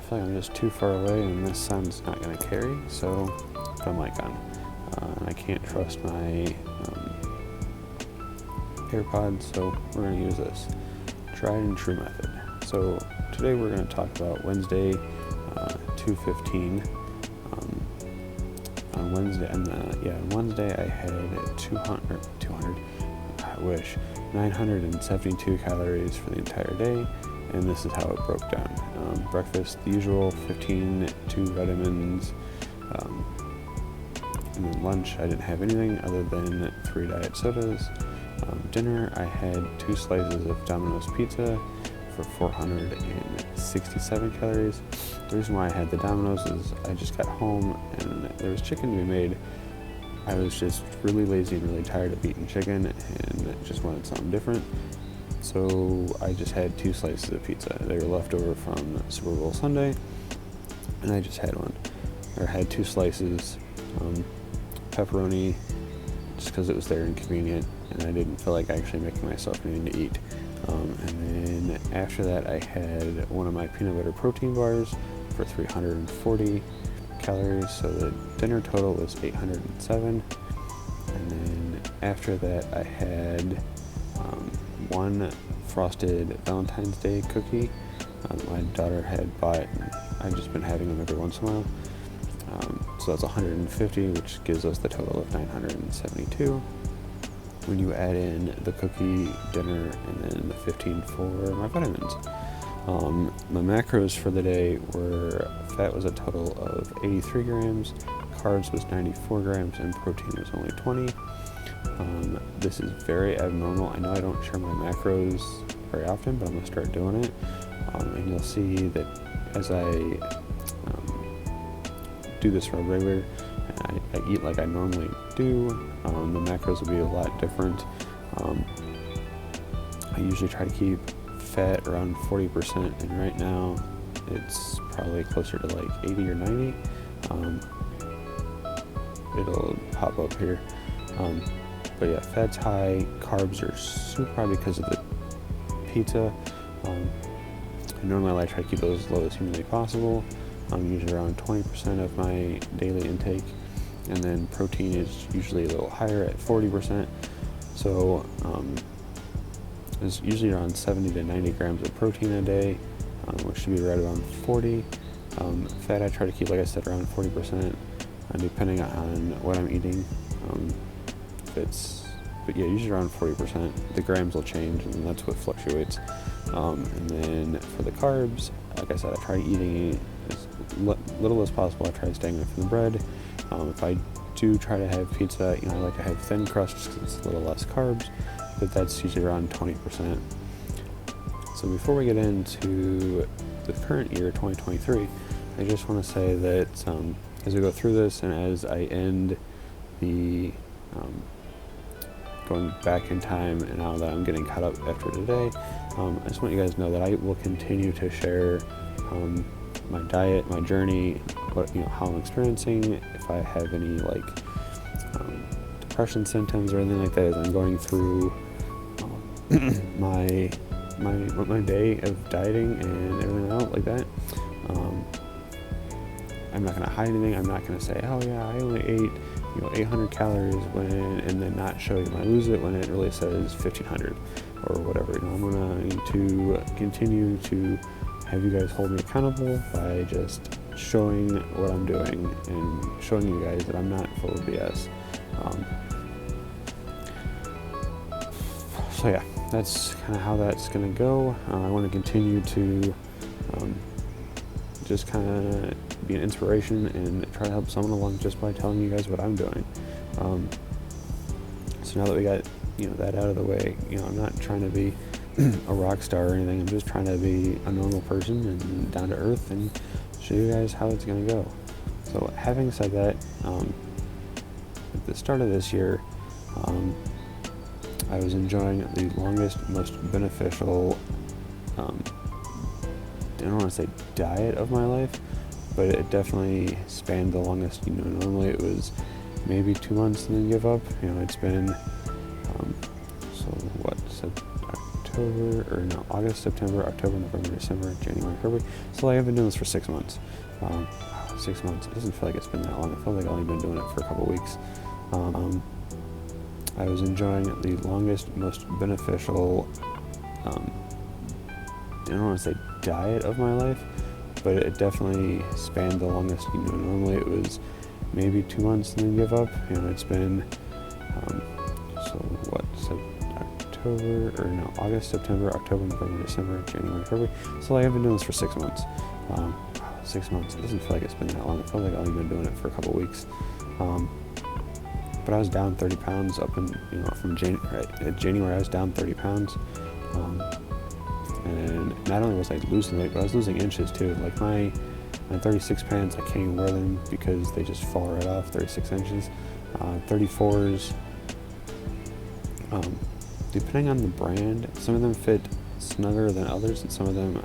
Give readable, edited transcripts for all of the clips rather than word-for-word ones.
feel like I'm just too far away and this sound's not going to carry, so put a mic on. And I can't trust my AirPods, so we're going to use this tried and true method. So today we're going to talk about Wednesday, 2:15. On Wednesday I had 972 calories for the entire day, and this is how it broke down. Breakfast, the usual, 2 vitamins, and then lunch, I didn't have anything other than 3 diet sodas. Dinner, I had 2 slices of Domino's pizza for 467 calories. The reason why I had the Domino's is I just got home and there was chicken to be made. I was just really lazy and really tired of eating chicken and just wanted something different. So I just had 2 slices of pizza. They were left over from Super Bowl Sunday, and I just had one. I had 2 slices, pepperoni, just because it was there and convenient, and I didn't feel like actually making myself anything to eat. And then after that, I had one of my peanut butter protein bars for 340 calories, so the dinner total was 807. And then after that, I had 1 frosted Valentine's Day cookie. My daughter had bought, and I've just been having them every once in a while. So that's 150, which gives us the total of 972. When you add in the cookie, dinner, and then the 15 for my vitamins. My macros for the day were, fat was a total of 83 grams, carbs was 94 grams, and protein was only 20. This is very abnormal. I know I don't share my macros very often, but I'm going to start doing it. And you'll see that as I do this regular, and I eat like I normally do, the macros will be a lot different. I usually try to keep fat around 40%, and right now it's probably closer to like 80 or 90. It'll pop up here. But yeah, fat's high, carbs are super high because of the pizza. Normally I try to keep those as low as humanly possible. Usually around 20% of my daily intake, and then protein is usually a little higher at 40%. So it's usually around 70 to 90 grams of protein a day, which should be right around 40. Fat I try to keep, like I said, around 40%, depending on what I'm eating. But yeah, usually around 40%. The grams will change, and that's what fluctuates. And then for the carbs, like I said, I try eating as little as possible. I try staying away from the bread. If I do try to have pizza, I like to have thin crust just because it's a little less carbs, but that's usually around 20%. So before we get into the current year, 2023, I just want to say that as we go through this and as I end the going back in time, and now that I'm getting caught up after today, I just want you guys to know that I will continue to share my diet, my journey, how I'm experiencing, if I have any depression symptoms or anything like that as I'm going through my day of dieting and everything else like that. I'm not going to hide anything. I'm not going to say, oh yeah, I only ate 800 calories and then not show you when I lose it when it really says 1500 or whatever. I'm going to continue to have you guys hold me accountable by just showing what I'm doing and showing you guys that I'm not full of BS. So yeah, that's kind of how that's going to go. I want to continue to just kind of be an inspiration and try to help someone along just by telling you guys what I'm doing. So now that we got that out of the way, I'm not trying to be a rock star or anything. I'm just trying to be a normal person and down to earth and show you guys how it's going to go. So having said that, at the start of this year, I was enjoying the longest, most beneficial, I don't want to say diet of my life, but it definitely spanned the longest. Normally it was maybe 2 months and then give up. It's been, August, September, October, November, December, January, February. So like I've been doing this for 6 months. 6 months. It doesn't feel like it's been that long. I feel like I've only been doing it for a couple weeks. I was enjoying the longest, most beneficial, I don't want to say diet of my life, but it definitely spanned the longest. Normally it was maybe 2 months and then give up. It's been, August, September, October, November, December, January, February. So like I've been doing this for 6 months. 6 months. It doesn't feel like it's been that long. I feel like I've only been doing it for a couple weeks. But I was down 30 pounds up in, from January I was down 30 pounds. And not only was I losing weight, but I was losing inches too. Like my 36 pants, I can't even wear them because they just fall right off, 36 inches. 34s, depending on the brand, some of them fit snugger than others, and some of them,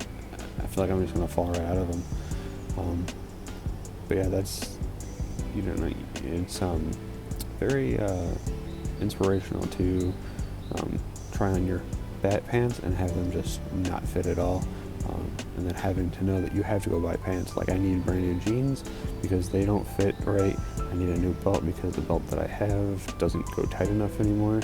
I feel like I'm just gonna fall right out of them. But yeah, that's, it's very inspirational to try on your bat pants and have them just not fit at all, and then having to know that you have to go buy pants. Like I need brand new jeans because they don't fit right. I need a new belt because the belt that I have doesn't go tight enough anymore.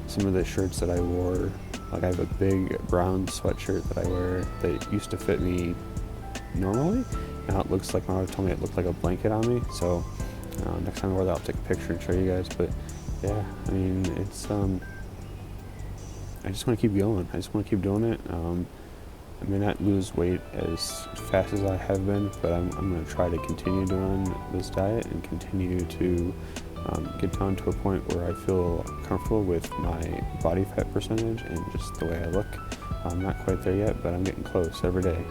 Some of the shirts that I wore, like I have a big brown sweatshirt that I wear that used to fit me normally. Now it looks like, my wife told me it looked like a blanket on me, so next time I wear that I'll take a picture and show you guys. But yeah, I mean, it's I just want to keep going. I just want to keep doing it. I may not lose weight as fast as I have been, but I'm going to try to continue doing this diet and continue to get down to a point where I feel comfortable with my body fat percentage and just the way I look. I'm not quite there yet, but I'm getting close every day.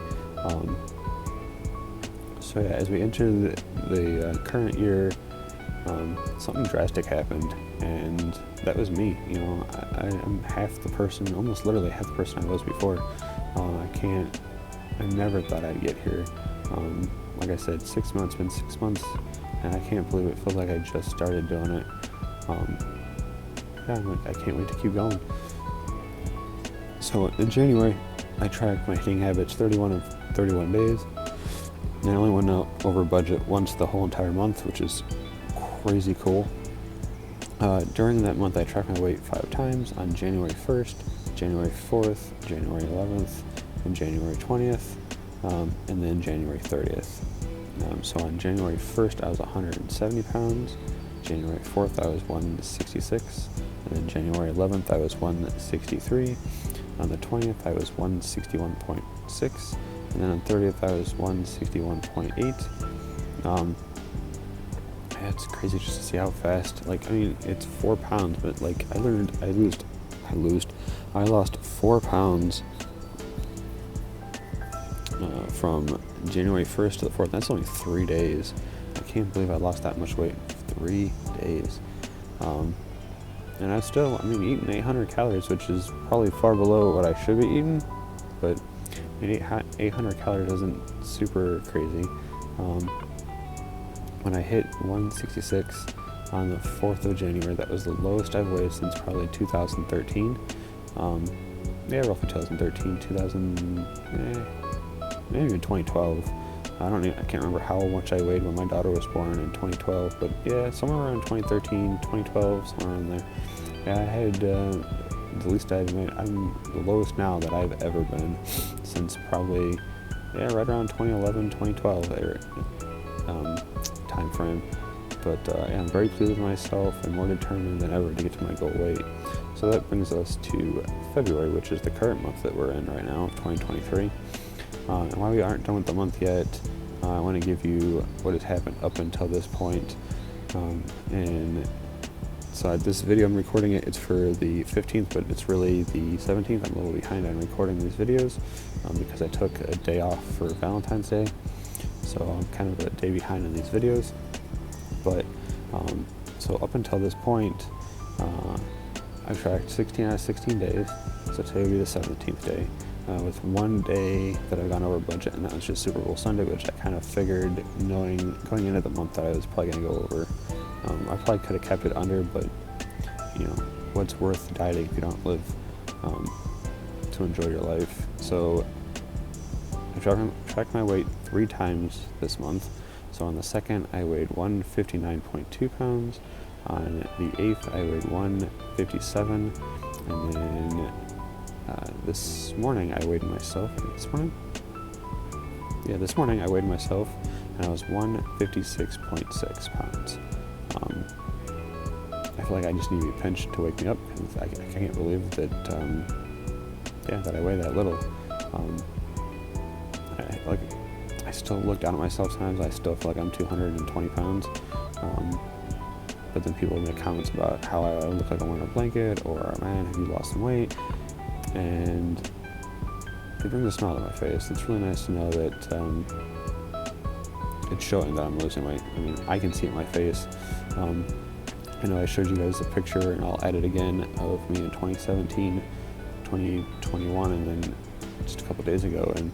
So yeah, as we enter the current year, something drastic happened, and that was me. I'm half the person, almost literally half the person I was before. I never thought I'd get here. Like I said, 6 months, been 6 months, and I can't believe it feels like I just started doing it. I can't wait to keep going. So in January, I tracked my eating habits 31 of 31 days, and I only went out over budget once the whole entire month, which is crazy cool. During that month, I tracked my weight 5 times on January 1st, January 4th, January 11th, and January 20th, and then January 30th. So on January 1st, I was 170 pounds. January 4th, I was 166. And then January 11th, I was 163. On the 20th, I was 161.6. And then on 30th, I was 161.8. It's crazy just to see how fast, it's 4 pounds, but I lost 4 pounds from January 1st to the 4th. That's only 3 days. I can't believe I lost that much weight in 3 days. And I still, eating 800 calories, which is probably far below what I should be eating, but 800 calories isn't super crazy. When I hit 166 on the 4th of January, that was the lowest I've weighed since probably 2013. Roughly 2013, maybe even 2012. I can't remember how much I weighed when my daughter was born in 2012, but yeah, somewhere around 2013, 2012, somewhere around there. Yeah, I had the least I've made. I'm the lowest now that I've ever been since probably, right around 2011, 2012 time frame. But I'm very pleased with myself and more determined than ever to get to my goal weight. So that brings us to February, which is the current month that we're in right now, 2023. And while we aren't done with the month yet, I want to give you what has happened up until this point. And so this video, I'm recording it, it's for the 15th, but it's really the 17th. I'm a little behind on recording these videos because I took a day off for Valentine's Day. So I'm kind of a day behind on these videos. But so up until this point, I've tracked 16 out of 16 days. So today will be the 17th day, with 1 day that I've gone over budget, and that was just Super Bowl Sunday, which I kind of figured, knowing going into the month, that I was probably going to go over. I probably could have kept it under, but what's worth dieting if you don't live? to enjoy your life. So I tracked my weight 3 times this month. So on the 2nd, I weighed 159.2 pounds. On the 8th, I weighed 157. And then this morning, I weighed myself. This morning I weighed myself, and I was 156.6 pounds. I feel like I just need to be pinched to wake me up, because I can't believe that, that I weigh that little. I still look down at myself sometimes. I still feel like I'm 220 pounds. But then people make comments about how I look like I'm wearing a blanket, or, man, have you lost some weight? And it brings a smile to my face. It's really nice to know that it's showing that I'm losing weight. I mean, I can see it in my face. I know I showed you guys a picture, and I'll add it again, of me in 2017, 2021, and then just a couple days ago, and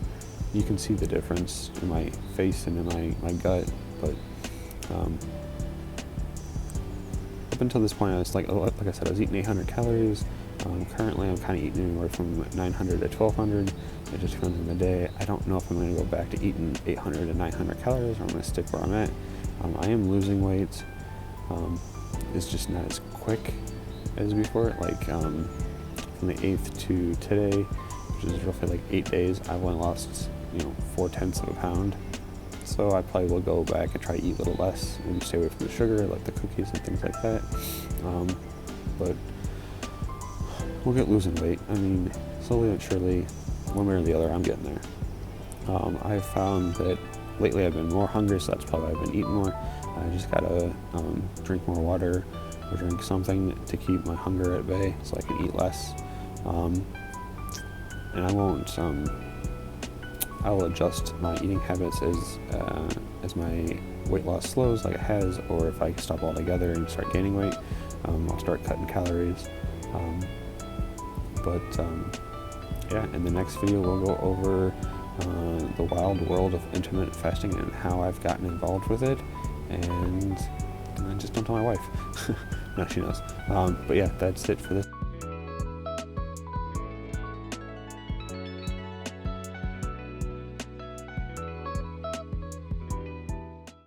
you can see the difference in my face and in my gut. But up until this point, I was like I said, I was eating 800 calories. Currently, I'm kind of eating anywhere from 900 to 1200. It just depends on the day. I don't know if I'm going to go back to eating 800 to 900 calories, or I'm going to stick where I'm at. I am losing weight. It's just not as quick as before. Like from the 8th to today, which is roughly like 8 days, I've only lost 0.4 of a pound. So I probably will go back and try to eat a little less and stay away from the sugar, like the cookies and things like that. But we'll get losing weight. I mean, slowly but surely, one way or the other, I'm getting there. I've found that lately I've been more hungry, so that's probably why I've been eating more. I just gotta drink more water or drink something to keep my hunger at bay, so I can eat less. And I won't. I will adjust my eating habits as my weight loss slows, like it has, or if I stop altogether and start gaining weight, I'll start cutting calories. In the next video we'll go over the wild world of intermittent fasting and how I've gotten involved with it, and I just don't tell my wife. No, she knows. But yeah, that's it for this.